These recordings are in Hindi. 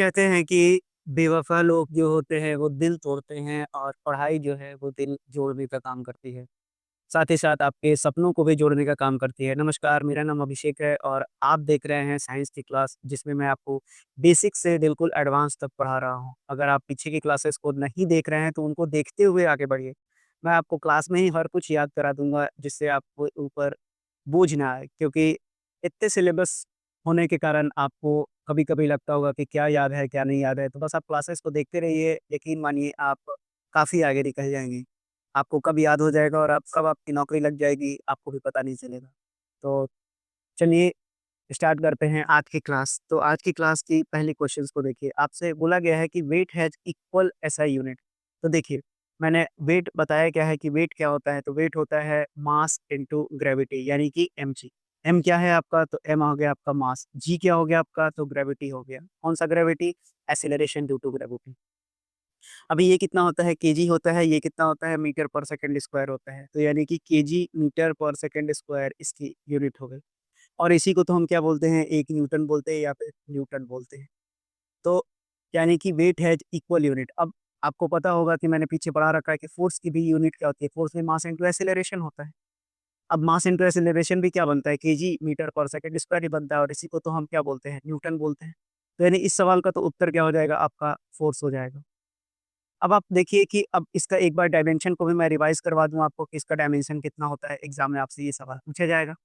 कहते हैं कि बेवफ़ा लोग जो होते हैं वो दिल तोड़ते हैं और पढ़ाई जो है वो दिल जोड़ने का काम करती है। साथ ही साथ आपके सपनों को भी जोड़ने का काम करती है। नमस्कार, मेरा नाम अभिषेक है और आप देख रहे हैं साइंस की क्लास जिसमें मैं आपको बेसिक से बिल्कुल एडवांस तक पढ़ा रहा हूँ। अगर आप पीछे की क्लासेस को नहीं देख रहे हैं तो उनको देखते हुए आगे बढ़िए। मैं आपको क्लास में ही हर कुछ याद करा दूँगा जिससे आपको ऊपर बोझ ना आए क्योंकि इतने सिलेबस होने के कारण आपको कभी-कभी लगता होगा कि क्या याद है, क्या नहीं याद है। तो बस आप क्लासेस को देखते रहिए, यकीन मानिए आप काफ़ी आगे निकल जाएँगे। आपको कब याद हो जाएगा और आप कब आपकी नौकरी लग जाएगी, आपको भी पता नहीं चलेगा। तो चलिए स्टार्ट करते हैं आज की क्लास। तो आज की क्लास की पहले क्वेश्चंस को देखिए, आपसे बोला गया है कि weight has equal SI unit. तो देखिए, मैंने वेट बताया क्या है कि वेट क्या होता है, तो वेट होता है मास इनटू ग्रेविटी यानी कि एमजी। एम क्या है आपका? तो एम हो गया आपका मास, जी क्या हो गया आपका? तो ग्रेविटी हो गया। कौन-सा gravity? Acceleration due to gravity. अभी ये कितना होता है? केजी होता है, ये कितना होता है? मीटर पर सेकंड स्क्वायर होता है। तो यानी कि KG metre per second square इसकी यूनिट हो गई। और इसी को तो हम क्या बोलते हैं? 1 न्यूटन बोलते हैं या फिर न्यूटन बोलते हैं। तो यानी कि वेट हैज़ इक्वल यूनिट। अब आपको पता होगा कि मैंने पीछे पढ़ा रखा है कि फ़ोर्स की भी यूनिट क्या होती है? फ़ोर्स में मास इंटू एक्सेलरेशन होता है। अब मास इंटू एक्सेलरेशन भी क्या बनता है? KG metre per second square ही बनता है और इसी को तो हम क्या बोलते हैं? न्यूटन बोलते हैं। तो यानी इस सवाल का तो उत्तर क्या हो जाएगा? आपका फ़ोर्स हो जाएगा। अब आप देखिए कि अब इसका एक बार डायमेंशन को भी मैं रिवाइज़ करवा दूँ आपको कि इसका डायमेंशन कितना होता है? एग्ज़ाम में आपसे ये सवाल पूछा जाएगा।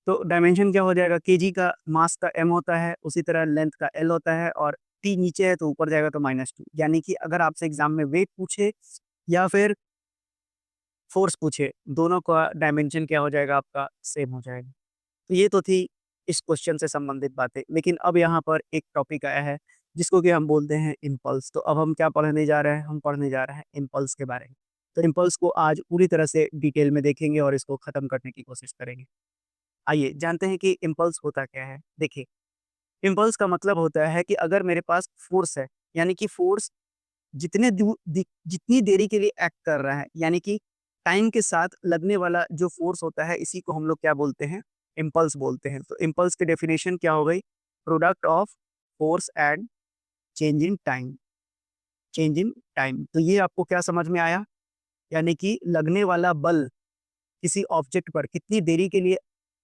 तो डायमेंशन क्या हो जाएगा? केजी का मास का एम होता है, उसी तरह लेंथ का एल होता है और टी नीचे है तो ऊपर जाएगा तो -2 यानी कि अगर आपसे एग्ज़ाम में वेट पूछे या फिर फ़ोर्स पूछे, दोनों का डायमेंशन क्या हो जाएगा आपका? सेम हो जाएगा। तो ये तो थी इस क्वेश्चन से संबंधित बातें। लेकिन अब यहाँ पर एक टॉपिक आया है जिसको कि हम बोलते हैं इम्पल्स। तो अब हम क्या पढ़ने जा रहे हैं? हम पढ़ने जा रहे हैं इम्पल्स के बारे में। तो इम्पल्स को आज पूरी तरह से डिटेल में देखेंगे और इसको खत्म करने की कोशिश करेंगे। आइए जानते हैं कि इम्पल्स होता क्या है? देखिए, इम्पल्स का मतलब होता है कि अगर मेरे पास फ़ोर्स है, यानी कि फ़ोर्स जितनी देरी के लिए एक्ट कर रहा है, यानी कि टाइम के साथ लगने वाला जो फ़ोर्स होता है, इसी को हम लोग क्या बोलते हैं? इम्पल्स बोलते हैं। तो इम्पल्स की डेफिनिशन क्या हो गई? Product of force and change in time, change in time. तो ये आपको क्या समझ में आया? यानी कि लगने वाला बल किसी ऑब्जेक्ट पर कितनी देरी के लिए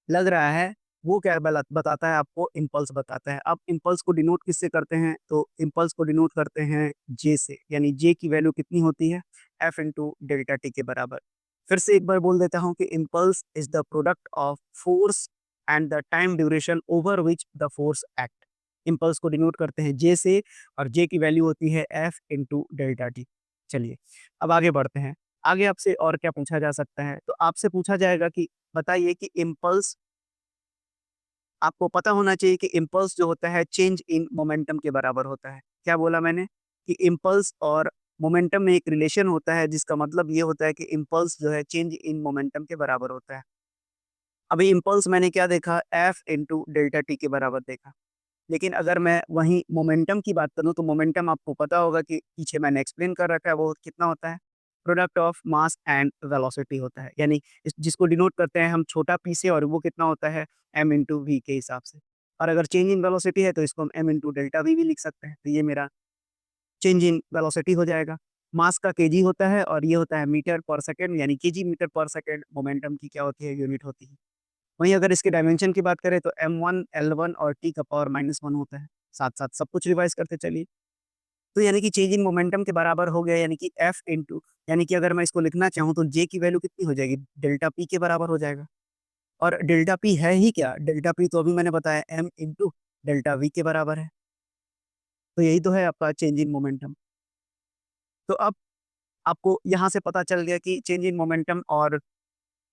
लग रहा है, वो क्या बताता है आपको? इम्पल्स बताता है। अब इम्पल्स को डिनोट किससे करते हैं? तो इम्पल्स को डिनोट करते हैं जे से, यानी जे की वैल्यू कितनी होती है? एफ इंटू डेल्टा टी के बराबर। फिर से एक बार बोल देता हूँ कि impulse is the product of force and the time duration over which the force act. Impulse को डिनोट करते हैं जे से और जे की वैल्यू होती है एफ इंटू डेल्टा टी। चलिए, अब आगे बढ़ते हैं। आगे आपसे और क्या पूछा जा सकता है? तो आपसे पूछा जाएगा कि बताइए कि इम्पल्स आपको पता होना चाहिए कि इम्पल्स जो होता है चेंज इन मोमेंटम के बराबर होता है। क्या बोला मैंने? कि इम्पल्स और मोमेंटम में एक रिलेशन होता है जिसका मतलब ये होता है कि इम्पल्स जो है चेंज इन मोमेंटम के बराबर होता है। अभी इम्पल्स मैंने क्या देखा? एफ इंटू डेल्टा टी के बराबर देखा। लेकिन अगर मैं वहीं मोमेंटम की बात करूँ तो मोमेंटम आपको पता होगा कि पीछे मैंने एक्सप्लेन कर रखा है वो कितना होता है? Product of mass and velocity होता है। यानी जिसको डिनोट करते हैं हम छोटा p से और वो कितना होता है? m इंटू वी के हिसाब से। और अगर चेंज इन वेलोसिटी है तो इसको हम m इंटू डेल्टा वी भी लिख सकते हैं। तो ये मेरा चेंज इन वेलोसिटी हो जाएगा। मास का केजी होता है और ये होता है मीटर पर सेकंड, यानी KG metre per second momentum की क्या होती है? यूनिट होती है। वहीं अगर इसके डायमेंशन की बात करें तो m1, L1 और t का पावर -1 होता है। साथ-साथ सब कुछ रिवाइज़ करते चलिए। तो यानी कि चेंज इन मोमेंटम के बराबर हो गया, यानी कि F इंटू, यानी कि अगर मैं इसको लिखना चाहूँ तो J की वैल्यू कितनी हो जाएगी? डेल्टा P के बराबर हो जाएगा। और डेल्टा P है ही क्या? डेल्टा P तो अभी मैंने बताया m इंटू डेल्टा V के बराबर है। तो यही तो है आपका चेंज इन मोमेंटम। तो अब आपको यहाँ से पता चल गया कि चेंज इन मोमेंटम और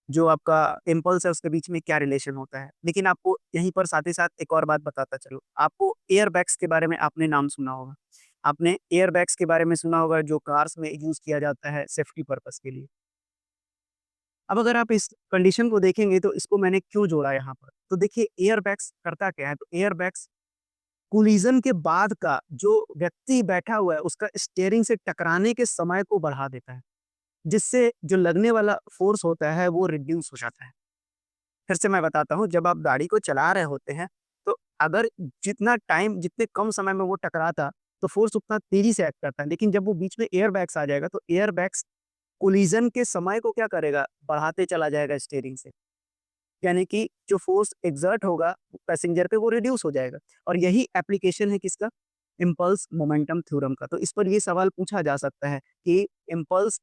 जो आपका इम्पल्स है उसके बीच में क्या रिलेशन होता है। लेकिन आपको यहीं पर साथ ही साथ एक और बात बताता चलूँ। आपको एयरबैग्स के बारे में आपने नाम सुना होगा। आपने एयरबैग्स के बारे में सुना होगा जो कार्स में यूज़ किया जाता है सेफ्टी पर्पज़ के लिए। अब अगर आप इस कंडीशन को देखेंगे तो इसको मैंने क्यों जोड़ा यहाँ पर? तो देखिए एयरबैग्स करता क्या है? तो एयरबैग्स कोलिज़न के बाद का जो व्यक्ति बैठा हुआ है उसका स्टीयरिंग से टकराने के समय को बढ़ा देता है। जिससे जो लगने वाला फ़ोर्स होता है वो रिड्यूस हो जाता है। फिर से मैं बताता हूँ, जब आप गाड़ी को चला रहे होते हैं, तो अगर जितना टाइम जितने कम समय में वो टकराता तो फोर्स उतना तेजी से एक्ट करता है, लेकिन जब वो बीच में एयर बैग्स आ जाएगा तो एयर बैग्स कोलिजन के समय को क्या करेगा, बढ़ाते चला जाएगा स्टीयरिंग से। यानी कि जो फोर्स एक्सर्ट होगा पैसेंजर पे वो रिड्यूस हो जाएगा। और यही एप्लीकेशन है किसका, इम्पल्स मोमेंटम थ्योरम का। तो इस पर ये सवाल पूछा जा सकता है कि इम्पल्स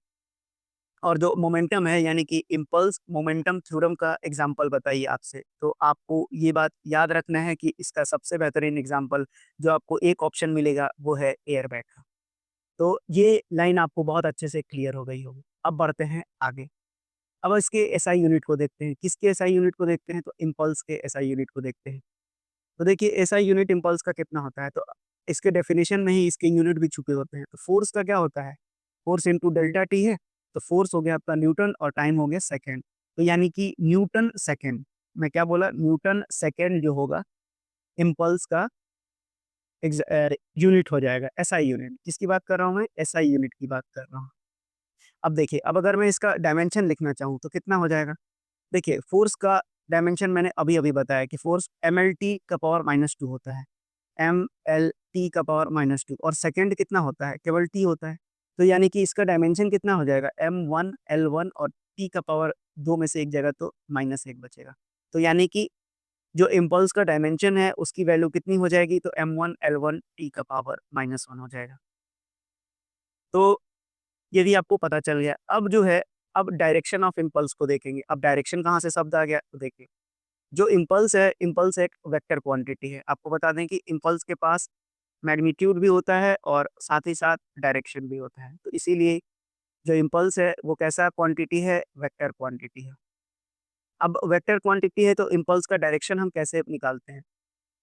और जो मोमेंटम है यानी कि इम्पल्स मोमेंटम थ्योरम का एग्जाम्पल बताइए आपसे। तो आपको ये बात याद रखना है कि इसका सबसे बेहतरीन एग्जाम्पल जो आपको एक ऑप्शन मिलेगा वो है एयरबैग का। तो ये लाइन आपको बहुत अच्छे से क्लियर हो गई होगी। अब बढ़ते हैं आगे। अब इसके एसआई यूनिट को देखते हैं। किसके एसआई यूनिट को देखते हैं, तो इम्पल्स के एसआई यूनिट को देखते हैं। तो देखिए एसआई यूनिट इम्पल्स का कितना होता है, तो इसके डेफिनेशन में ही इसके यूनिट भी छुपे होते हैं। तो फोर्स का क्या होता है, फोर्स इंटू डेल्टा टी है। तो फोर्स हो गया आपका न्यूटन और टाइम हो गया सेकेंड। तो यानी कि न्यूटन सेकेंड, मैं क्या बोला, न्यूटन सेकेंड जो होगा इम्पल्स का यूनिट हो जाएगा, एसआई यूनिट। किसकी बात कर रहा हूँ मैं, एसआई यूनिट की बात कर रहा हूँ। अब देखिए, अब अगर मैं इसका डायमेंशन लिखना चाहूँ तो कितना हो जाएगा। देखिए फोर्स का डायमेंशन मैंने अभी अभी बताया कि फोर्स एम एल टी का पावर -2 होता है, एम एल टी का पावर -2। और सेकेंड कितना होता है, केवल टी होता है। तो यानी कि इसका डायमेंशन कितना हो जाएगा, m1 l1 और टी का पावर 2 में से एक जगह तो -1 बचेगा। तो यानी कि जो इम्पल्स का डायमेंशन है उसकी वैल्यू कितनी हो जाएगी, तो m1 l1 टी का पावर -1 हो जाएगा। तो ये भी आपको पता चल गया। अब जो है, अब डायरेक्शन ऑफ इम्पल्स को देखेंगे। अब डायरेक्शन कहाँ से शब्द आ गया, तो देखिए जो इम्पल्स है, इम्पल्स एक वेक्टर क्वांटिटी है। आपको बता दें कि इम्पल्स के पास मैग्नीट्यूड भी होता है और साथ ही साथ डायरेक्शन भी होता है। तो इसीलिए जो इम्पल्स है वो कैसा क्वांटिटी है, वेक्टर क्वांटिटी है। अब वेक्टर क्वांटिटी है तो इम्पल्स का डायरेक्शन हम कैसे निकालते हैं,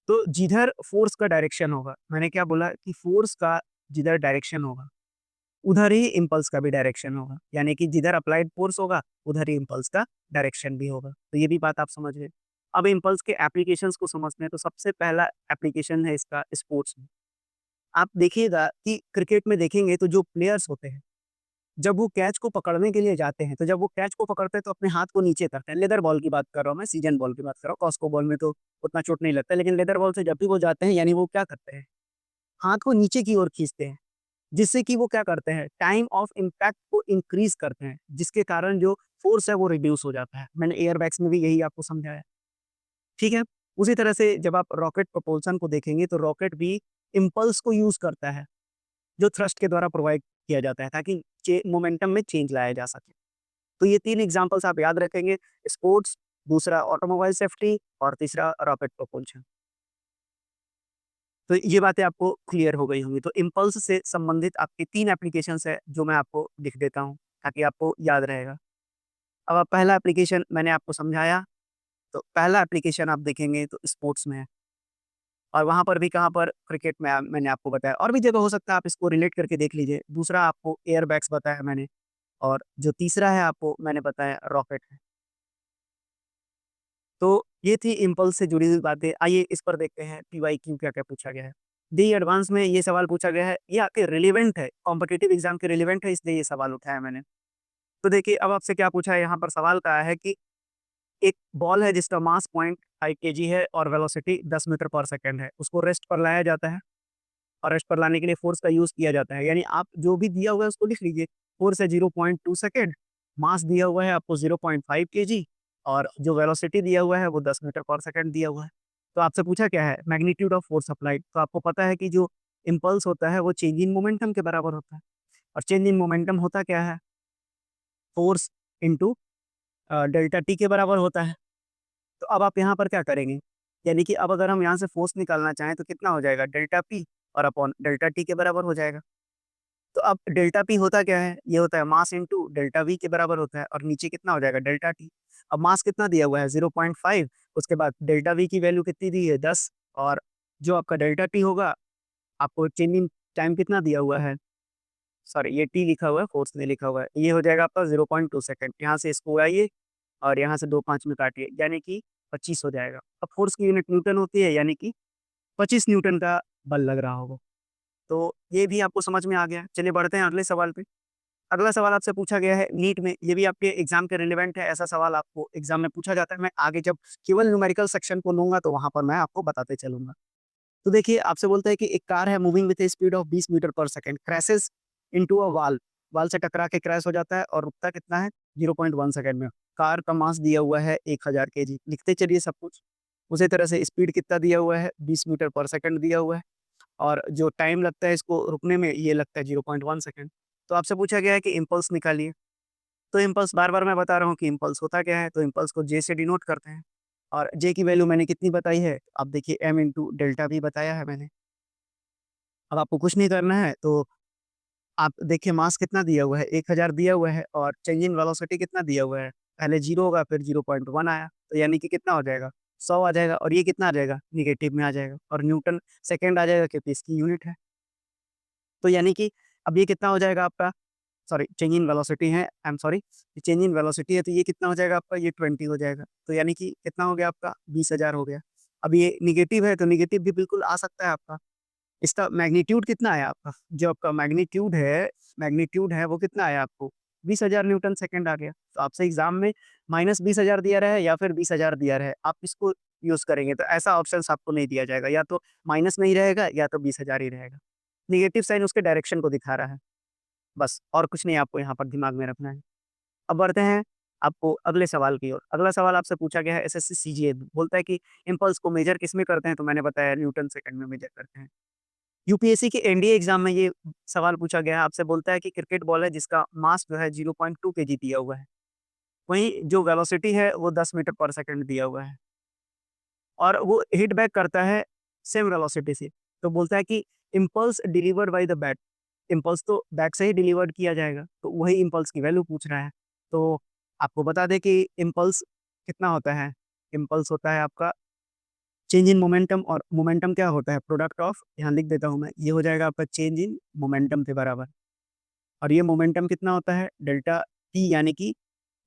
तो जिधर फोर्स का डायरेक्शन होगा, मैंने क्या बोला कि फोर्स का जिधर डायरेक्शन होगा उधर ही इम्पल्स का भी डायरेक्शन होगा। यानी कि जिधर अप्लाइड फोर्स होगा उधर ही इम्पल्स का डायरेक्शन भी होगा। तो ये भी बात आप समझ गए। अब इम्पल्स के एप्लीकेशंस को समझते हैं। तो सबसे पहला एप्लीकेशन है इसका स्पोर्ट्स में। आप देखिएगा कि क्रिकेट में देखेंगे तो जो प्लेयर्स होते हैं, जब वो कैच को पकड़ने के लिए जाते हैं, तो जब वो कैच को पकड़ते हैं तो अपने हाथ को नीचे करते हैं। लेदर बॉल की बात कर रहा हूँ मैं, सीजन बॉल की बात कर रहा हूँ। कॉस्को बॉल में तो उतना चोट नहीं लगता, लेकिन लेदर बॉल से जब भी वो जाते हैं यानी वो क्या करते हैं, हाथ को नीचे की ओर खींचते हैं। जिससे कि वो क्या करते हैं, टाइम ऑफ इम्पैक्ट को इंक्रीज करते हैं, जिसके कारण जो फोर्स है वो रिड्यूस हो जाता है। मैंने एयरबैग्स में भी यही आपको समझाया, ठीक है। उसी तरह से जब आप रॉकेट propulsion को देखेंगे तो रॉकेट भी इम्पल्स को यूज करता है, जो थ्रस्ट के द्वारा प्रोवाइड किया जाता है ताकि मोमेंटम में चेंज लाया जा सके। तो ये 3 एग्जांपल्स आप याद रखेंगे, स्पोर्ट्स, दूसरा ऑटोमोबाइल सेफ्टी और तीसरा रॉकेट propulsion। तो ये बातें आपको क्लियर हो गई होंगी। तो इम्पल्स से संबंधित आपकी 3 एप्लीकेशंस है जो मैं आपको लिख देता हूँ ताकि आपको याद रहेगा। अब आप पहला एप्लीकेशन मैंने आपको समझाया, तो पहला एप्लीकेशन आप देखेंगे तो स्पोर्ट्स में है। और वहाँ पर भी कहाँ पर, क्रिकेट में मैंने आपको बताया। और भी जगह हो सकता है, आप इसको रिलेट करके देख लीजिए। दूसरा आपको एयरबैग्स बताया मैंने, और जो तीसरा है आपको मैंने बताया रॉकेट है। तो ये थी इम्पल्स से जुड़ी हुई बातें। आइए इस पर देखते हैं पीवाईक्यू क्या-क्या पूछा गया है। जेईई एडवांस में ये सवाल पूछा गया है, ये आपके रिलेवेंट है, कॉम्पिटिटिव एग्ज़ाम के रिलेवेंट है, इसलिए ये सवाल उठाया मैंने। तो देखिए अब आपसे क्या पूछा है, यहाँ पर सवाल कहा है कि एक बॉल है जिसका मास 0.5 केजी है और वेलोसिटी 10 मीटर पर सेकंड है। उसको रेस्ट पर लाया जाता है और रेस्ट पर लाने के लिए फोर्स का यूज़ किया जाता है। यानी आप जो भी दिया हुआ है उसको लिख लीजिए। फोर्स है 0.2 सेकंड, मास दिया हुआ है आपको 0.5 केजी और जो वेलोसिटी दिया हुआ है वो 10 मीटर पर सेकंड दिया हुआ है। तो आपसे पूछा क्या है, मैग्नीट्यूड ऑफ फोर्स अप्लाइड। तो आपको पता है कि जो इम्पल्स होता है वो चेंज इन मोमेंटम के बराबर होता है। और चेंज इन मोमेंटम होता क्या है, फोर्स इंटू डेल्टा टी के बराबर होता है। तो अब आप यहाँ पर क्या करेंगे, यानी कि अब अगर हम यहाँ से फोर्स निकालना चाहें तो कितना हो जाएगा, डेल्टा पी और अपॉन डेल्टा टी के बराबर हो जाएगा। तो अब डेल्टा पी होता क्या है, ये होता है मास इंटू डेल्टा वी के बराबर होता है, और नीचे कितना हो जाएगा, डेल्टा टी। अब मास कितना दिया हुआ है 0.5, उसके बाद डेल्टा वी की वैल्यू कितनी दी है 10, और जो आपका डेल्टा टी होगा, आपको चेंजिंग टाइम कितना दिया हुआ है, सॉरी ये टी लिखा हुआ है, फोर्स नहीं लिखा हुआ है, ये हो जाएगा आपका 0.2 सेकंड। यहाँ से इसको उड़ाइए और यहाँ से 2 5 में काटिए, यानी कि 25 हो जाएगा। अब फोर्स की यूनिट न्यूटन होती है, यानी कि 25 न्यूटन का बल लग रहा होगा। तो ये भी आपको समझ में आ गया। चलिए बढ़ते हैं अगले सवाल पे। अगला सवाल आपसे पूछा गया है नीट में, ये भी आपके एग्जाम के रिलेवेंट है, ऐसा सवाल आपको एग्जाम में पूछा जाता है। मैं आगे जब केवल न्यूमेरिकल सेक्शन को लूंगा तो वहां पर मैं आपको बताते चलूंगा। तो देखिए आपसे बोलता है कि एक कार है moving with a speed of 20 metre per second crashes into a wall, wall से टकरा के क्रैश हो जाता है और रुकता कितना है 0.1 सेकंड में। कार का मास दिया हुआ है 1000 केजी, लिखते चलिए सब कुछ। उसी तरह से स्पीड कितना दिया हुआ है 20 मीटर पर सेकंड दिया हुआ है, और जो टाइम लगता है इसको रुकने में ये लगता है 0.1 सेकंड। तो आपसे पूछा गया है कि इम्पल्स निकालिए। तो इम्पल्स बार बार मैं बता रहा हूँ कि इम्पल्स होता क्या है, तो इम्पल्स को जे से डिनोट करते हैं। और जे की वैल्यू मैंने कितनी बताई है, अब देखिए एम इंटू डेल्टा भी बताया है मैंने। अब आपको कुछ नहीं करना है, तो आप देखिए मास कितना दिया हुआ है 1000 दिया हुआ है, और चेंज इन वेलोसिटी कितना दिया हुआ है, पहले 0 होगा फिर 0.1 आया, तो यानी कि कितना हो जाएगा 100 आ जाएगा, और ये कितना आ जाएगा निगेटिव में आ जाएगा, और न्यूटन सेकेंड आ जाएगा क्योंकि इसकी यूनिट है। तो यानी कि अब ये कितना हो जाएगा आपका, सॉरी चेंज इन वेलोसिटी है, I am sorry, change in velocity है, तो ये कितना हो जाएगा आपका, ये 20 हो जाएगा। तो यानी कि कितना हो गया आपका 20,000 हो गया। अब ये निगेटिव है तो निगेटिव भी बिल्कुल आ सकता है आपका। इसका मैग्नीट्यूड कितना आया आपका, जो आपका मैग्नीट्यूड है वो कितना आया आपको 20,000 न्यूटन सेकंड आ गया। तो आपसे एग्जाम में -20,000 दिया रहा है या फिर 20,000 दिया रहा है, आप इसको यूज करेंगे तो ऐसा ऑप्शन आपको नहीं दिया जाएगा, या तो माइनस नहीं रहेगा या तो 20,000 ही रहेगा। निगेटिव साइन उसके डायरेक्शन को दिखा रहा है, बस और कुछ नहीं आपको यहाँ पर दिमाग में रखना है। अब बढ़ते हैं आपको अगले सवाल की ओर। अगला सवाल आपसे पूछा गया है एसएससी सीजीएल, बोलता है कि इम्पल्स को मेजर किसमें करते हैं, तो मैंने बताया न्यूटन सेकंड में मेजर करते हैं। यूपीएससी के एनडीए एग्जाम में ये सवाल पूछा गया है, आपसे बोलता है कि क्रिकेट बॉल है जिसका मास जो है 0.2 केजी दिया हुआ है, वहीं जो वेलोसिटी है वो 10 मीटर पर सेकंड दिया हुआ है, और वो हिट बैक करता है सेम वेलोसिटी से। तो बोलता है कि impulse delivered by the bat, impulse तो बैक से ही डिलीवर्ड किया जाएगा, तो वही इम्पल्स की वैल्यू पूछ रहा है। तो आपको बता दें कि इम्पल्स कितना होता है, इम्पल्स होता है आपका चेंज इन मोमेंटम, और मोमेंटम क्या होता है प्रोडक्ट ऑफ, यहाँ लिख देता हूँ मैं, ये हो जाएगा आपका चेंज इन मोमेंटम के बराबर। और ये मोमेंटम कितना होता है डेल्टा टी, यानी कि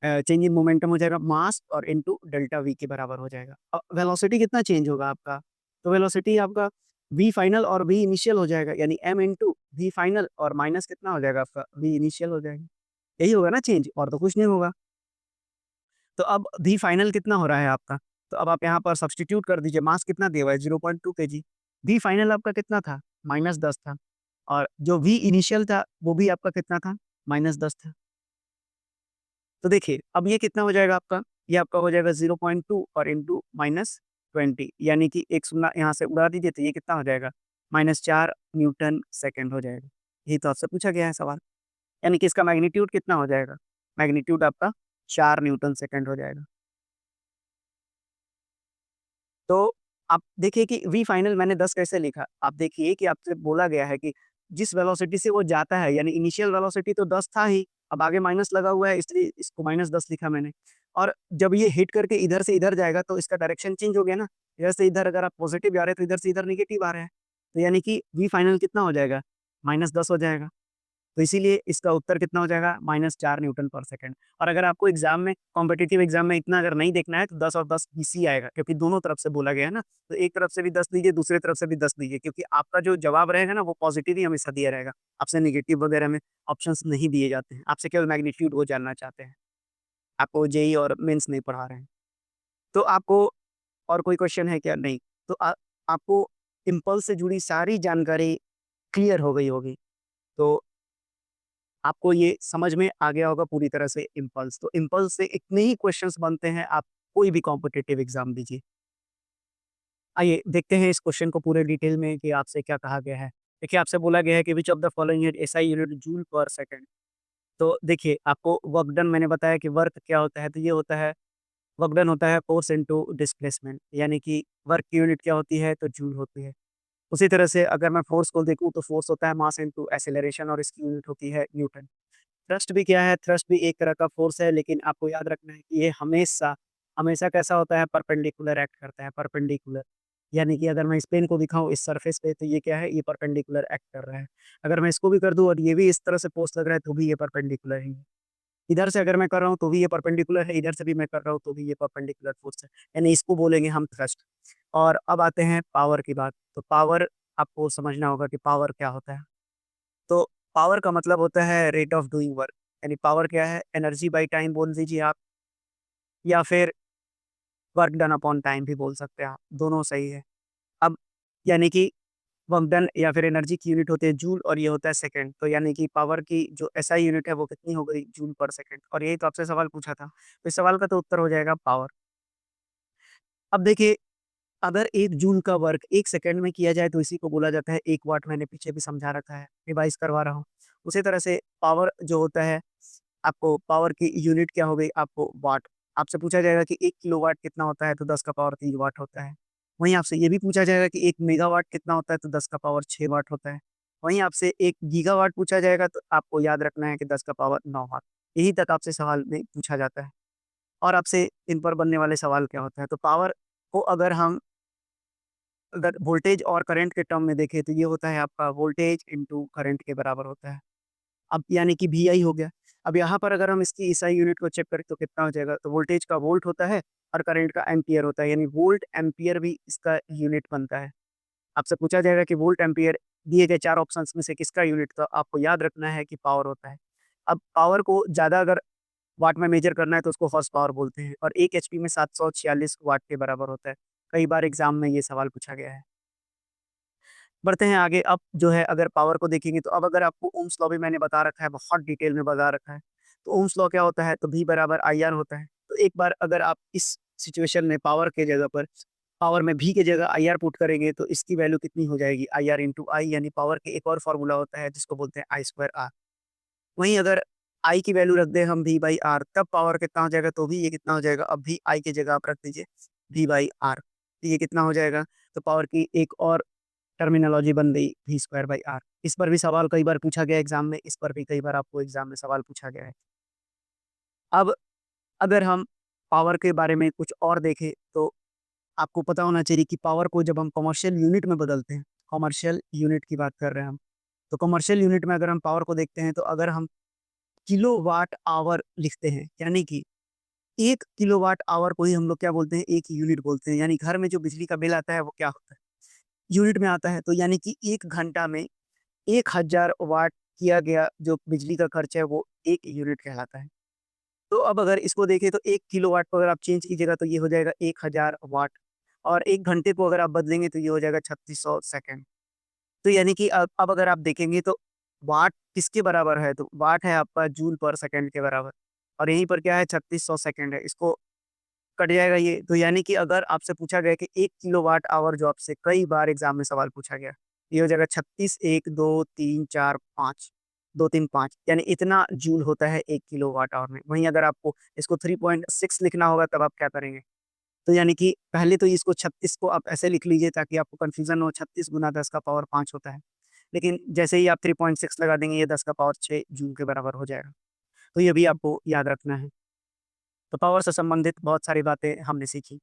चेंज इन मोमेंटम हो जाएगा मास और इनटू डेल्टा वी के बराबर हो जाएगा। अब वेलोसिटी कितना चेंज होगा आपका, तो वेलोसिटी आपका वी फाइनल और वी इनिशियल हो जाएगा, यानी एम इनटू वी फाइनल और माइनस कितना हो जाएगा आपका वी इनिशियल हो जाएगा। यही होगा ना चेंज, और तो कुछ नहीं होगा। तो अब वी फाइनल कितना हो रहा है आपका, तो अब आप यहाँ पर सब्स्टिट्यूट कर दीजिए, मास कितना दिया हुआ है 0.2 केजी, वी फाइनल आपका कितना था -10 था, और जो वी इनिशियल था वो भी आपका कितना था -10 था। तो देखिए अब ये कितना हो जाएगा आपका, ये आपका हो जाएगा 0.2 और इंटू -20, यानी कि एक शून्य यहाँ से उड़ा दीजिए तो ये कितना हो जाएगा -4 न्यूटन सेकंड हो जाएगा। यही तो आपसे पूछा गया है सवाल, यानी कि इसका मैग्नीट्यूड कितना हो जाएगा, मैग्नीट्यूड आपका 4 न्यूटन सेकंड हो जाएगा। तो आप देखिए कि वी फाइनल मैंने 10 कैसे लिखा? आप देखिए कि आपसे बोला गया है कि जिस वेलोसिटी से वो जाता है, यानी इनिशियल वेलोसिटी तो 10 था ही, अब आगे माइनस लगा हुआ है इसलिए इसको -10 लिखा मैंने। और जब ये हिट करके इधर से इधर जाएगा तो इसका डायरेक्शन चेंज हो गया ना, इधर से इधर अगर आप पॉजिटिव जा रहे हैं तो इधर से इधर नेगेटिव आ रहे हैं। तो यानी कि वी फाइनल कितना हो जाएगा? -10 हो जाएगा। तो इसीलिए इसका उत्तर कितना हो जाएगा -4 न्यूटन पर सेकंड। और अगर आपको एग्जाम में कॉम्पिटिटिव एग्जाम में इतना अगर नहीं देखना है तो 10 और 10 बीसी आएगा, क्योंकि दोनों तरफ से बोला गया है ना, तो एक तरफ से भी 10 दीजिए, दूसरे तरफ से भी 10 दीजिए, क्योंकि आपका जो जवाब रहेगा ना वो पॉजिटिव ही हमेशा दिया रहेगा। आपसे नेगेटिव वगैरह में ऑप्शंस नहीं दिए जाते हैं, आपसे केवल मैग्नीट्यूड वो जानना चाहते हैं। आपको जेई और मेंस नहीं पढ़ा रहे हैं। तो आपको और कोई क्वेश्चन है क्या? नहीं। तो आपको इम्पल्स से जुड़ी सारी जानकारी क्लियर हो गई होगी। तो आपको ये समझ में आ गया होगा पूरी तरह से इम्पल्स। तो इम्पल्स से इतने ही क्वेश्चंस बनते हैं, आप कोई भी कॉम्पिटिटिव एग्जाम दीजिए। आइए देखते हैं इस क्वेश्चन को पूरे डिटेल में कि आपसे क्या कहा गया है। देखिए आपसे बोला गया है कि which of the following is SI unit joule पर सेकंड। तो देखिए आपको वर्क डन मैंने बताया कि वर्क क्या होता है, तो ये होता है वर्क डन होता है फोर्स इनटू डिस्प्लेसमेंट, यानी कि वर्क की यूनिट क्या होती है, तो जूल होती है। उसी तरह से अगर मैं फोर्स को देखूँ तो फोर्स होता है मास इनटू एक्सेलरेशन, और इसकी यूनिट होती है न्यूटन। थ्रस्ट भी क्या है, थ्रस्ट भी एक तरह का फोर्स है, लेकिन आपको याद रखना है कि ये हमेशा हमेशा कैसा होता है, परपेंडिकुलर एक्ट करता है, परपेंडिकुलर। यानी कि अगर मैं इस पेन को दिखाऊं इस सरफेस पे तो ये क्या है, ये परपेंडिकुलर एक्ट कर रहा है। अगर मैं इसको भी कर दूं और ये भी इस तरह से फोर्स लग रहा है तो भी ये परपेंडिकुलर ही है। इधर से अगर मैं कर रहा हूँ तो भी ये परपेंडिकुलर है, इधर से भी मैं कर रहा हूँ तो भी ये परपेंडिकुलर फोर्स है, यानी इसको बोलेंगे हम थ्रस्ट। और अब आते हैं पावर की बात। तो पावर आपको समझना होगा कि पावर क्या होता है। तो पावर का मतलब होता है रेट ऑफ डूइंग वर्क, यानी पावर क्या है, एनर्जी बाई टाइम बोल दीजिए आप, या फिर वर्क डन अपॉन टाइम भी बोल सकते हैं आप, दोनों सही है। अब यानी कि वर्क डन या फिर एनर्जी की यूनिट होती है जूल और ये होता है सेकंड, तो यानी कि पावर की जो एसआई यूनिट है वो कितनी हो गई, जूल पर सेकंड, और यही तो आपसे सवाल पूछा था, तो इस सवाल का तो उत्तर हो जाएगा पावर। अब देखिए, अगर 1 जूल का वर्क 1 सेकंड में किया जाए तो इसी को बोला जाता है 1 वाट, मैंने पीछे भी समझा रखा है, रिवाइज़ करवा रहा हूँ। उसी तरह से पावर जो होता है, आपको पावर की यूनिट क्या हो गई, आपको वाट। आपसे पूछा जाएगा कि 1 किलोवाट कितना होता है, तो 10 का पावर 3 वाट होता है। वहीं आपसे ये भी पूछा जाएगा कि 1 मेगावाट कितना होता है, तो 10 का पावर 6 वाट होता है। वहीं आपसे 1 गीगावाट पूछा जाएगा तो आपको याद रखना है कि 10 का पावर 9 वाट। यही तक आपसे सवाल में पूछा जाता है। और आपसे इन पर बनने वाले सवाल क्या होता है, तो पावर को अगर हम अगर वोल्टेज और करंट के टर्म में देखें तो ये होता है आपका वोल्टेज इंटू करंट के बराबर होता है। अब यानी कि वीआई हो गया। अब यहाँ पर अगर हम इसकी एसआई यूनिट को चेक करें तो कितना हो जाएगा, तो वोल्टेज का वोल्ट होता है और करंट का एम्पियर होता है, यानी वोल्ट एम्पियर भी इसका यूनिट बनता है। आपसे पूछा जाएगा कि वोल्ट एम्पियर दिए गए 4 ऑप्शंस में से किसका यूनिट, तो आपको याद रखना है कि पावर होता है। अब पावर को ज़्यादा अगर वाट में मेजर करना है तो उसको हॉर्स पावर बोलते हैं, और 1 एचपी में 746 वाट के बराबर होता है। कई बार एग्ज़ाम में ये सवाल पूछा गया है। बढ़ते हैं आगे, अब जो है अगर पावर को देखेंगे तो अब अगर आपको ओम्स लॉ भी मैंने बता रखा है, बहुत डिटेल में बता रखा है। तो ओम्स लॉ क्या होता है, तो V बराबर IR होता है। तो एक बार अगर आप इस सिचुएशन में पावर के जगह पर, पावर में V की जगह IR पुट करेंगे तो इसकी वैल्यू कितनी हो जाएगी, IR इंटू आई, यानी पावर के एक और फॉर्मूला होता है जिसको बोलते हैं I स्क्वायर R। वहीं अगर I की वैल्यू रख दें हम V बाई आर, तब पावर कितना हो जाएगा, तो भी ये कितना हो जाएगा, अब भी I की जगह आप रख दीजिए V बाई आर, तो ये कितना हो जाएगा, तो पावर की एक और टर्मिनोलॉजी बन गई V स्क्वायर बाई आर। इस पर भी सवाल कई बार पूछा गया एग्जाम में, इस पर भी कई बार आपको एग्जाम में सवाल पूछा गया है। अब अगर हम पावर के बारे में कुछ और देखें तो आपको पता होना चाहिए कि पावर को जब हम कमर्शियल यूनिट में बदलते हैं, कमर्शियल यूनिट की बात कर रहे हैं हम, तो कमर्शियल यूनिट में अगर हम पावर को देखते हैं तो अगर हम किलोवाट आवर लिखते हैं, यानी कि 1 किलोवाट आवर को ही हम लोग क्या बोलते हैं, 1 यूनिट बोलते हैं। यानी घर में जो बिजली का बिल आता है वो क्या होता है, यूनिट में आता है। तो यानी कि 1 घंटा में 1000 वाट किया गया जो बिजली का खर्च है वो 1 यूनिट कहलाता है। तो अब अगर इसको देखें तो 1 किलोवाट को अगर आप चेंज कीजिएगा तो ये हो जाएगा 1000 वाट, और 1 घंटे को अगर आप बदलेंगे तो ये हो जाएगा 3600 सेकंड। तो यानी कि अब अगर आप देखेंगे तो वाट किसके बराबर है, तो वाट है आपका जूल पर सेकंड के बराबर, और यहीं पर क्या है, 3600 सेकंड है। इसको कट जाएगा ये, तो यानी कि अगर आपसे पूछा गया कि 1 किलोवाट आवर, जो आपसे कई बार एग्ज़ाम में सवाल पूछा गया, ये हो जाएगा 36 1 2 3 4 5 2 3 5, यानी इतना जूल होता है 1 किलोवाट आवर में। वहीं अगर आपको इसको 3.6 लिखना होगा तब आप क्या करेंगे? तो यानी कि पहले तो इसको 36 को आप ऐसे लिख लीजिए ताकि आपको कन्फ्यूज़न हो, 36 गुना 10 का पावर 5 होता है। लेकिन जैसे ही आप 3.6 लगा देंगे, ये 10 का पावर 6 जूल के बराबर हो जाएगा। तो ये भी आपको याद रखना है। तो पावर से संबंधित बहुत सारी बातें हमने सीखी।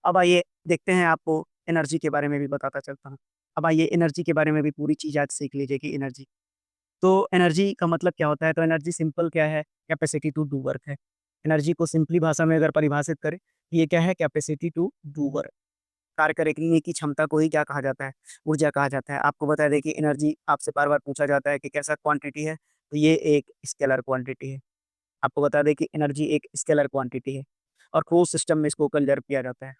अब आइए देखते हैं, आपको एनर्जी के बारे में भी बताता चलता हूँ। अब आइए एनर्जी के बारे में भी पूरी चीज़ आज सीख लीजिए कि एनर्जी। तो एनर्जी का मतलब क्या होता है? तो एनर्जी सिंपल क्या है? कैपेसिटी टू डू वर्क है। एनर्जी को सिंपली भाषा में अगर परिभाषित करें, ये क्या है? Capacity to do work. कार्य करने की क्षमता को ही क्या कहा जाता है? ऊर्जा कहा जाता है। आपको बता दें कि एनर्जी आपसे बार-बार पूछा जाता है कि कैसा क्वांटिटी है? तो ये एक स्केलर क्वांटिटी है। आपको बता दें कि एनर्जी एक स्केलर क्वांटिटी है और क्लोज़ सिस्टम में इसको कंज़र्व किया जाता है।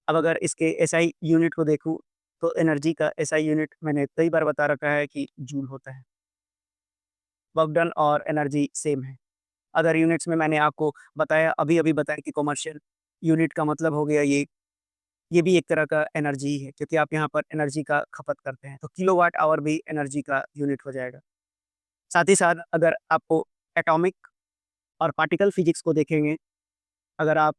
अब अगर इसके एसआई यूनिट को देखूँ, तो एनर्जी का एसआई यूनिट मैंने कई बार बता रखा है कि जूल होता है। वर्क डन और एनर्जी सेम है। अदर यूनिट्स में मैंने आपको बताया, अभी-अभी बताया कि कमर्शियल यूनिट का मतलब हो गया ये भी एक तरह का एनर्जी ही है, क्योंकि आप यहाँ पर एनर्जी का खपत करते हैं। तो किलोवाट आवर भी एनर्जी का यूनिट हो जाएगा। साथ ही साथ अगर आपको एटॉमिक और पार्टिकल फिजिक्स को देखेंगे, अगर आप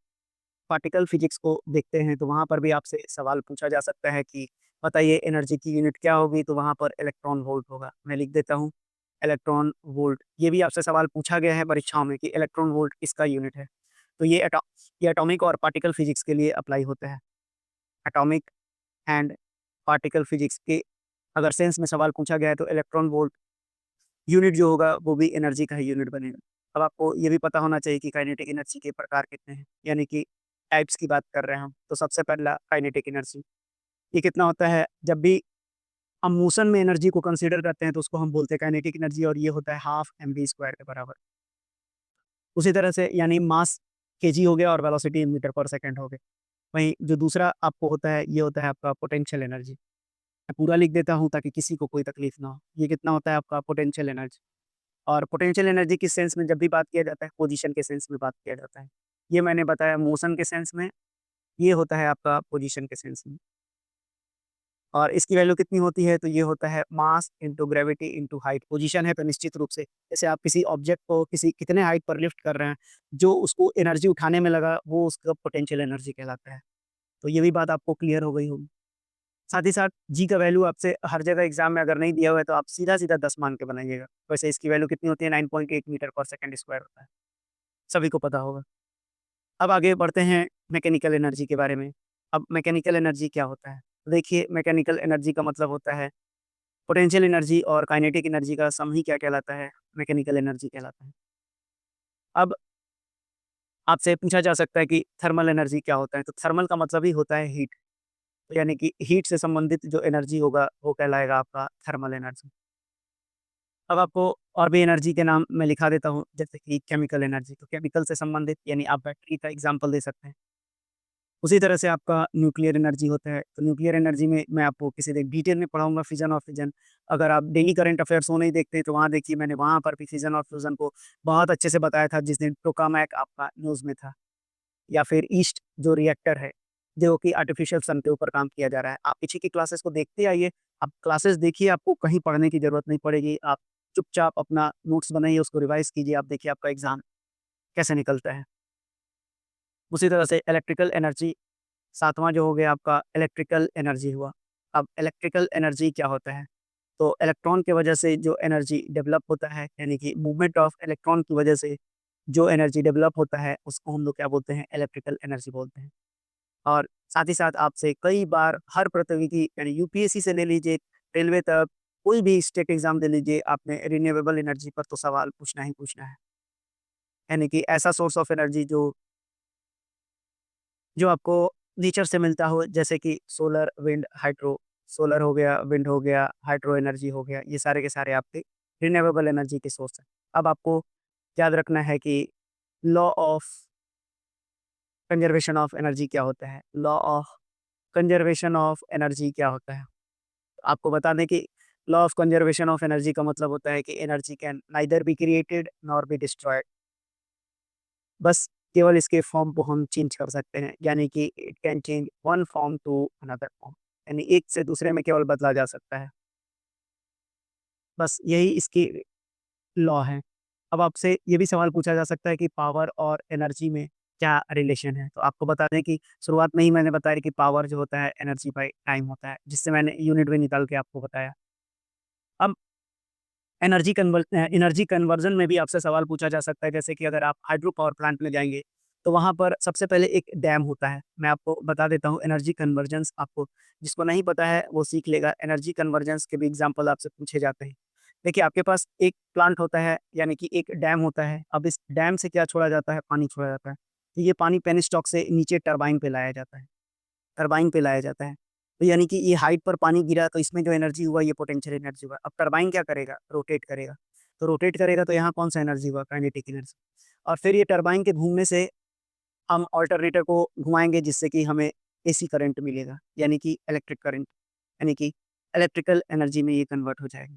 पार्टिकल फिजिक्स को देखते हैं तो वहाँ पर भी आपसे सवाल पूछा जा सकता है कि बताइए एनर्जी की यूनिट क्या होगी, तो वहाँ पर इलेक्ट्रॉन वोल्ट होगा। मैं लिख देता हूँ इलेक्ट्रॉन वोल्ट। ये भी आपसे सवाल पूछा गया है परीक्षाओं में कि इलेक्ट्रॉन वोल्ट किसका यूनिट है। तो ये एटॉमिक और पार्टिकल फिजिक्स के लिए अप्लाई होता है। एटॉमिक एंड पार्टिकल फिजिक्स के अगर सेंस में सवाल पूछा गया है तो इलेक्ट्रॉन वोल्ट यूनिट जो होगा वो भी एनर्जी का ही यूनिट बनेगा। अब आपको ये भी पता होना चाहिए कि काइनेटिक एनर्जी के प्रकार कितने हैं, यानी कि टाइप्स की बात कर रहे हैं हम। तो सबसे पहला काइनेटिक एनर्जी, ये कितना होता है, जब भी हम मोशन में एनर्जी को कंसीडर करते हैं तो उसको हम बोलते हैं काइनेटिक एनर्जी, और ये होता है हाफ एम वी स्क्वायर के बराबर। उसी तरह से यानी मास केजी हो गया और वेलोसिटी मीटर पर सेकंड हो गया। वहीं जो दूसरा आपको होता है ये होता है आपका पोटेंशियल एनर्जी। मैं पूरा लिख देता हूँ ताकि किसी को कोई तकलीफ ना हो। ये कितना होता है आपका पोटेंशियल एनर्जी। और पोटेंशियल एनर्जी किस सेंस में जब भी बात किया जाता है, पोजीशन के सेंस में बात किया जाता है। ये मैंने बताया मोशन के सेंस में, ये होता है आपका पोजीशन के सेंस में। और इसकी वैल्यू कितनी होती है, तो ये होता है mass into gravity into height. Position है तो निश्चित रूप से जैसे आप किसी ऑब्जेक्ट को किसी कितने हाइट पर लिफ्ट कर रहे हैं, जो उसको एनर्जी उठाने में लगा वो उसका पोटेंशियल एनर्जी कहलाता है। तो ये भी बात आपको क्लियर हो गई होगी। साथ ही साथ जी का वैल्यू आपसे हर जगह एग्जाम में अगर नहीं दिया हुआ है तो आप सीधा-सीधा 10 मान के बनाइएगा। वैसे इसकी वैल्यू कितनी होती है, 9.8 मीटर पर सेकंड स्क्वायर होता है। सभी को पता होगा। अब आगे बढ़ते हैं मैकेनिकल एनर्जी के बारे में। अब मैकेनिकल एनर्जी क्या होता है? देखिए मैकेनिकल एनर्जी का मतलब होता है पोटेंशियल एनर्जी और काइनेटिक एनर्जी का सम ही क्या कहलाता है? मैकेनिकल एनर्जी कहलाता है। अब आपसे पूछा जा सकता है कि थर्मल एनर्जी क्या होता है? तो थर्मल का मतलब ही होता है हीट। तो यानी कि हीट से संबंधित जो एनर्जी होगा वो कहलाएगा आपका थर्मल एनर्जी। अब आपको और भी एनर्जी के नाम मैं लिखा देता हूँ, जैसे कि केमिकल एनर्जी। तो केमिकल से संबंधित यानी आप बैटरी का एग्ज़ाम्पल दे सकते हैं। उसी तरह से आपका न्यूक्लियर एनर्जी होता है। तो न्यूक्लियर एनर्जी में मैं आपको किसी दिन डिटेल में पढ़ाऊँगा फिज़न और फ्यूज़न। अगर आप डेली करंट अफेयर्स वो नहीं देखते तो वहाँ देखिए, मैंने वहाँ पर भी फिज़न और फ्यूज़न को बहुत अच्छे से बताया था जिस दिन टोकामैक आपका न्यूज़ में था। या फिर ईस्ट जो रिएक्टर है, जो कि आर्टिफ़िशियल सन के ऊपर काम किया जा रहा है। आप पीछे की क्लासेस को देखते आइए, आप क्लासेस देखिए, आपको कहीं पढ़ने की ज़रूरत नहीं पड़ेगी। आप चुपचाप अपना नोट्स बनाइए, उसको रिवाइज़ कीजिए, आप देखिए आपका एग्ज़ाम कैसे निकलता है। उसी तरह से इलेक्ट्रिकल एनर्जी, 7वां जो हो गया आपका इलेक्ट्रिकल एनर्जी हुआ। अब इलेक्ट्रिकल एनर्जी क्या होता है? तो इलेक्ट्रॉन की वजह से जो एनर्जी डेवलप होता है, यानी कि मूवमेंट ऑफ इलेक्ट्रॉन की वजह से जो एनर्जी डेवलप होता है, उसको हम लोग क्या बोलते हैं? इलेक्ट्रिकल एनर्जी बोलते हैं। और साथ ही साथ आपसे कई बार हर प्रतियोगी यानी यूपीएससी से ले लीजिए, रेलवे तक, कोई भी स्टेट एग्ज़ाम दे लीजिए, आपने रिन्यूएबल एनर्जी पर तो सवाल पूछना ही पूछना है। यानी कि ऐसा सोर्स ऑफ एनर्जी जो जो आपको नेचर से मिलता हो, जैसे कि सोलर, विंड, हाइड्रो। सोलर हो गया, विंड हो गया, हाइड्रो एनर्जी हो गया, ये सारे के सारे आपके रिन्यूएबल एनर्जी के सोर्स हैं। अब आपको याद रखना है कि law of conservation of energy क्या होता है? Law of conservation of energy क्या होता है? आपको बता दें कि law of conservation of energy का मतलब होता है कि energy can neither be created nor be destroyed. बस केवल इसके फॉर्म को हम चेंज कर सकते हैं, यानी कि it can change one form to another form, यानी एक से दूसरे में केवल बदला जा सकता है। बस यही इसकी लॉ है। अब आपसे ये भी सवाल पूछा जा सकता है कि पावर और एनर्जी में क्या रिलेशन है? तो आपको बता दें कि शुरुआत में ही मैंने बताया कि पावर जो होता है एनर्जी बाय टाइम होता है, जिससे मैंने यूनिट भी निकाल के आपको बताया। अब एनर्जी कन्वर्जन में भी आपसे सवाल पूछा जा सकता है, जैसे कि अगर आप हाइड्रो पावर प्लांट में जाएँगे, तो वहाँ पर सबसे पहले एक डैम होता है। मैं आपको बता देता हूँ एनर्जी कन्वर्जेंस, आपको जिसको नहीं पता है वो सीख लेगा। एनर्जी कन्वर्जेंस के भी एग्ज़ाम्पल आपसे पूछे जाते हैं। देखिए आपके पास एक प्लांट होता है, यानी कि एक डैम होता है। अब इस डैम से क्या छोड़ा जाता है? पानी छोड़ा जाता है। तो ये पानी पेनस्टॉक से नीचे टरबाइन पे लाया जाता है। टरबाइन पे लाया जाता है। तो यानी कि ये हाइट पर पानी गिरा तो इसमें जो एनर्जी हुआ ये पोटेंशियल एनर्जी हुआ। अब टरबाइन क्या करेगा? रोटेट करेगा। तो रोटेट करेगा तो यहाँ कौन-सा एनर्जी हुआ? Kinetic energy. और फिर ये टरबाइन के घूमने से हम अल्टरनेटर को घुमाएँगे जिससे कि हमें एसी करंट मिलेगा, यानी कि इलेक्ट्रिक करंट, यानी कि इलेक्ट्रिकल एनर्जी में ये कन्वर्ट हो जाएगा।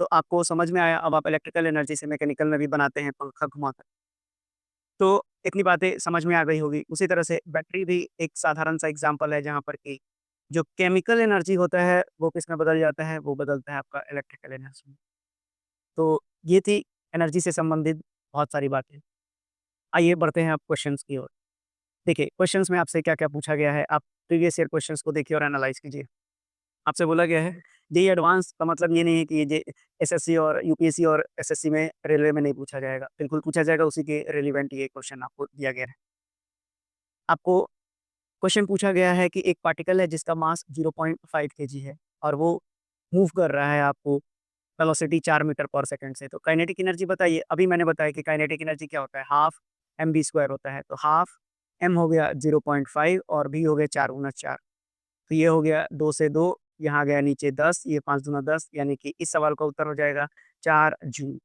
तो आपको समझ में आया, अब आप इलेक्ट्रिकल एनर्जी से मैकेनिकल में भी बनाते हैं पंखा घुमाकर। तो इतनी बातें समझ में आ गई होगी। उसी तरह से बैटरी भी एक साधारण सा एग्ज़ाम्पल है जहाँ पर कि जो केमिकल एनर्जी होता है वो किसमें बदल जाता है? वो बदलता है आपका इलेक्ट्रिकल एनर्जी में। तो ये थी एनर्जी से संबंधित बहुत सारी बातें। आइए बढ़ते हैं अब क्वेश्चंस की ओर। देखिए क्वेश्चंस में आपसे क्या-क्या पूछा गया है, आप प्रीवियस ईयर क्वेश्चंस को देखिए और एनालाइज़ कीजिए। आपसे बोला गया है जेईई एडवांस का मतलब ये नहीं है कि ये जे एसएससी और यूपीएससी और एसएससी में, रेलवे में नहीं पूछा जाएगा। बिल्कुल पूछा जाएगा, उसी के रिलेवेंट ये क्वेश्चन आपको दिया गया है। आपको क्वेश्चन पूछा गया है कि एक पार्टिकल है जिसका मास 0.5 केजी है और वो मूव कर रहा है आपको वेलोसिटी 4 मीटर पर सेकंड से। तो काइनेटिक एनर्जी बताइए। अभी मैंने बताया कि काइनेटिक एनर्जी क्या होता है? हाफ एम बी स्क्वायर होता है। तो हाफ एम हो गया 0.5 और बी हो गया 4 गुना 4। तो ये हो गया 2 से 2, यहाँ गया नीचे 10, ये 5 दूना 10, यानी कि इस सवाल का उत्तर हो जाएगा 4 जूल,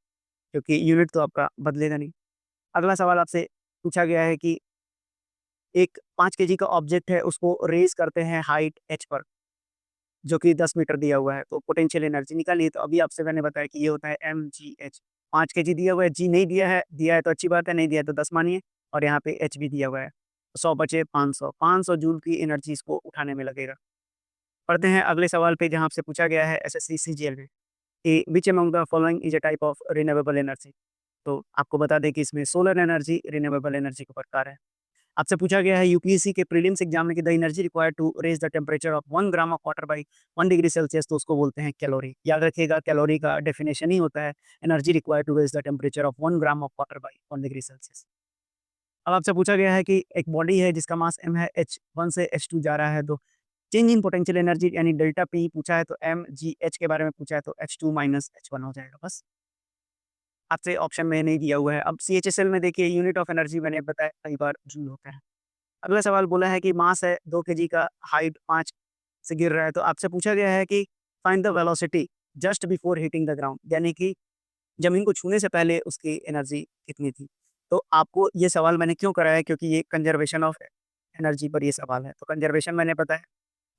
क्योंकि यूनिट तो आपका बदलेगा नहीं। अगला सवाल आपसे पूछा गया है कि एक 5 केजी का ऑब्जेक्ट है, उसको रेज़ करते हैं हाइट h पर, जो कि 10 मीटर दिया हुआ है, तो पोटेंशियल एनर्जी निकालिए। तो अभी आपसे मैंने बताया कि ये होता है mgh। 5 केजी दिया हुआ है, g नहीं दिया है तो अच्छी बात है, नहीं दिया है तो 10 मानिए, और यहाँ पे h भी दिया हुआ है। 100 बचे 500, 500 जूल की एनर्जी इसको उठाने में लगेगा। पढ़ते हैं अगले सवाल पे, जहाँ आपसे पूछा गया है एसएससी सीजीएल में कि which among the following is a type of renewable energy. तो आपको बता दें कि इसमें सोलर एनर्जी रिन्यूएबल एनर्जी का प्रकार है। आपसे पूछा गया है यूपीएससी के प्रीलिम्स एग्जाम में कि the energy required to raise the temperature of 1 gram of water by 1 degree Celsius, तो उसको बोलते हैं कैलोरी। याद रखिएगा, कैलोरी का डेफिनेशन ही होता है energy required to raise the temperature of 1 gram of water by 1 degree Celsius. अब आपसे पूछा गया है कि एक बॉडी है जिसका मास m है, h1 से h2 जा रहा है, तो चेंज इन पोटेंशियल एनर्जी यानी डेल्टा P पूछा है, तो mgh के बारे में पूछा है, तो h2 माइनस h1 हो जाएगा बस। आपसे ऑप्शन में नहीं दिया हुआ है। अब CHSL में देखिए, यूनिट ऑफ एनर्जी मैंने बताया कई बार जूल होता है। अगला सवाल बोला है कि मास है 2 केजी का, हाइट 5 से गिर रहा है, तो आपसे पूछा गया है कि find the velocity just before hitting the ground, यानी कि ज़मीन को छूने से पहले उसकी एनर्जी कितनी थी। तो आपको ये सवाल मैंने क्यों कराया है, क्योंकि ये कंज़र्वेशन ऑफ एनर्जी पर ये सवाल है। तो कंज़र्वेशन मैंने बताया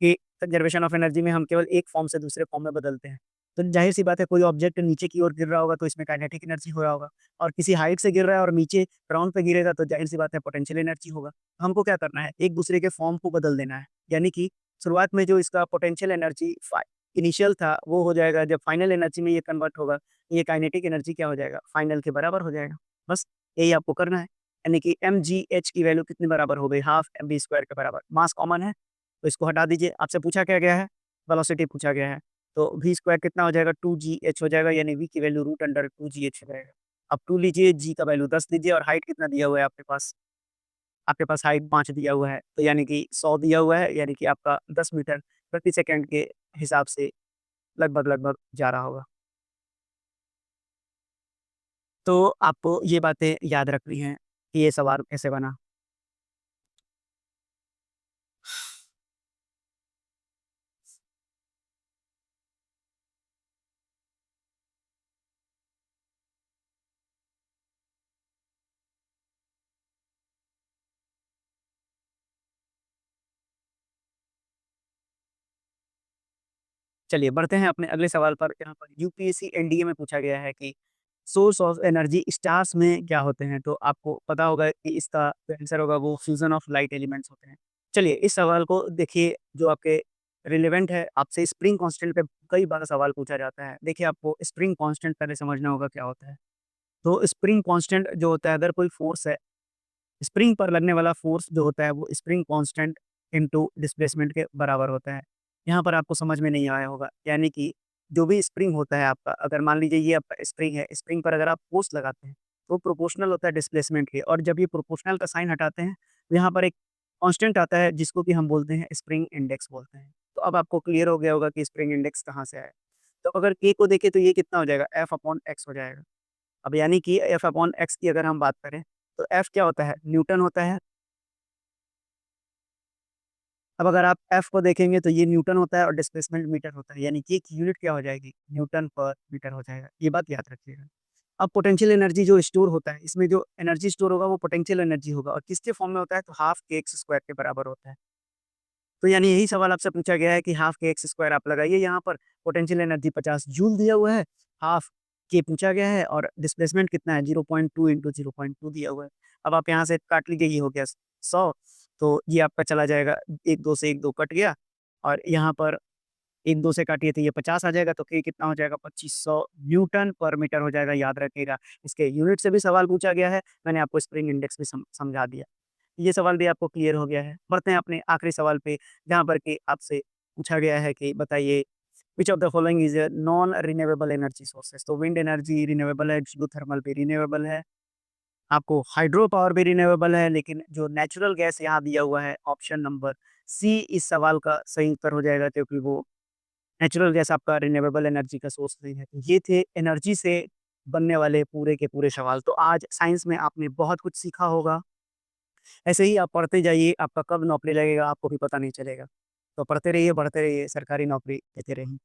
कि कंज़र्वेशन ऑफ एनर्जी में हम केवल एक फॉर्म से दूसरे फॉर्म में बदलते हैं। तो ज़ाहिर-सी बात है, कोई ऑब्जेक्ट नीचे की ओर गिर रहा होगा तो इसमें काइनेटिक एनर्जी हो रहा होगा, और किसी हाइट से गिर रहा है और नीचे ग्राउंड पे गिरेगा तो ज़ाहिर-सी बात है पोटेंशियल एनर्जी होगा। तो हमको क्या करना है, एक-दूसरे के फॉर्म को बदल देना है। यानी कि शुरुआत में जो इसका पोटेंशियल एनर्जी इनिशियल था, वो हो जाएगा, जब फाइनल एनर्जी में ये कन्वर्ट होगा, ये काइनेटिक एनर्जी क्या हो जाएगा, फाइनल के बराबर हो जाएगा। बस यही आपको करना है। यानी कि mgh की वैल्यू कितने बराबर हो गई, हाफ mv स्क्वायर के बराबर। मास कॉमन है, तो इसको हटा दीजिए। आपसे पूछा क्या गया है, वेलोसिटी पूछा गया है, तो v स्क्वायर कितना हो जाएगा, 2gh हो जाएगा, यानी v की वैल्यू रूट अंडर 2gh हो जाएगा। अब 2 लीजिए, g का वैल्यू 10 लीजिए, और हाइट कितना दिया हुआ है आपके पास हाइट 5 दिया हुआ है, तो यानी कि 100 दिया हुआ है, यानी कि आपका 10 मीटर प्रति सेकंड के हिसाब से लगभग-लगभग जा रहा होगा। तो आपको ये बातें याद रखनी हैं कि ये सवाल कैसे बना। चलिए बढ़ते हैं अपने अगले सवाल पर। यहाँ पर यूपीएससी एनडीए में पूछा गया है कि सोर्स ऑफ एनर्जी स्टार्स में क्या होते हैं? तो आपको पता होगा कि इसका जो आंसर होगा वो फ्यूज़न ऑफ लाइट एलिमेंट्स होते हैं। चलिए इस सवाल को देखिए, जो आपके रिलेवेंट है, आपसे स्प्रिंग कांस्टेंट पे कई बार सवाल पूछा जाता है। देखिए, आपको स्प्रिंग कांस्टेंट पहले समझना होगा क्या होता है। तो स्प्रिंग कांस्टेंट जो होता है, अगर कोई फ़ोर्स है, स्प्रिंग पर लगने वाला फ़ोर्स जो होता है वो स्प्रिंग कांस्टेंट इनटू डिस्प्लेसमेंट के बराबर होता है। यहाँ पर आपको समझ में नहीं आया होगा, यानी कि जो भी स्प्रिंग होता है आपका, अगर मान लीजिए ये आपका स्प्रिंग है, स्प्रिंग पर अगर आप फ़ोर्स लगाते हैं, तो प्रोपोर्शनल होता है डिस्प्लेसमेंट के, और जब ये प्रोपोर्शनल का साइन हटाते हैं, तो यहाँ पर एक कांस्टेंट आता है जिसको कि हम बोलते हैं स्प्रिंग इंडेक्स बोलते हैं। तो अब आपको क्लियर हो गया होगा कि स्प्रिंग इंडेक्स कहाँ से आया है। तो अगर K को देखें तो ये कितना हो जाएगा, F अपॉन x हो जाएगा। अब यानी कि F अपॉन x की अगर हम बात करें, तो F क्या होता है, न्यूटन होता है। अब अगर आप F को देखेंगे तो ये न्यूटन होता है और डिस्प्लेसमेंट मीटर होता है, यानी कि एक यूनिट क्या हो जाएगी, न्यूटन पर मीटर हो जाएगा। ये बात याद रखिएगा। अब पोटेंशियल एनर्जी जो स्टोर होता है, इसमें जो एनर्जी स्टोर होगा वो पोटेंशियल एनर्जी होगा, और किसके फॉर्म में होता है, तो हाफ के एक्स स्क्वायर के बराबर होता है। तो यानी यही सवाल आपसे पूछा गया है कि हाफ के एक्स स्क्वायर आप लगाइए यहाँ पर, पोटेंशियल एनर्जी 50 जूल दिया हुआ है, हाफ के पूछा गया है, और डिस्प्लेसमेंट कितना है, 0.2 इंटू 0.2 दिया हुआ है। अब आप यहाँ से काट लीजिए, ये हो गया 100, तो ये आपका चला जाएगा, 1-2 से 1-2 कट गया, और यहाँ पर 1-2 से काटिए तो ये 50 आ जाएगा, तो के कितना हो जाएगा, 2500 न्यूटन पर मीटर हो जाएगा, याद रखिएगा। इसके यूनिट से भी सवाल पूछा गया है, मैंने आपको स्प्रिंग इंडेक्स भी समझा दिया। ये सवाल भी आपको क्लियर हो गया है। बढ़ते हैं अपने आखिरी सवाल पे, जहाँ पर कि आपसे पूछा गया है कि बताइए which of the following is a non renewable energy sources. तो विंड एनर्जी रिन्यूएबल है, जियोथर्मल भी रिन्यूएबल है, आपको हाइड्रो पावर भी रिन्यूएबल है, लेकिन जो नेचुरल गैस यहाँ दिया हुआ है, ऑप्शन नंबर सी इस सवाल का सही उत्तर हो जाएगा, क्योंकि वो नेचुरल गैस आपका रिन्यूएबल एनर्जी का सोर्स नहीं है। तो ये थे एनर्जी से बनने वाले पूरे के पूरे सवाल। तो आज साइंस में आपने बहुत कुछ सीखा होगा। ऐसे ही आप पढ़ते जाइए, आपका कब नौकरी लगेगा आपको भी पता नहीं चलेगा। तो पढ़ते रहिए, बढ़ते रहिए, सरकारी नौकरी लेते रहिए।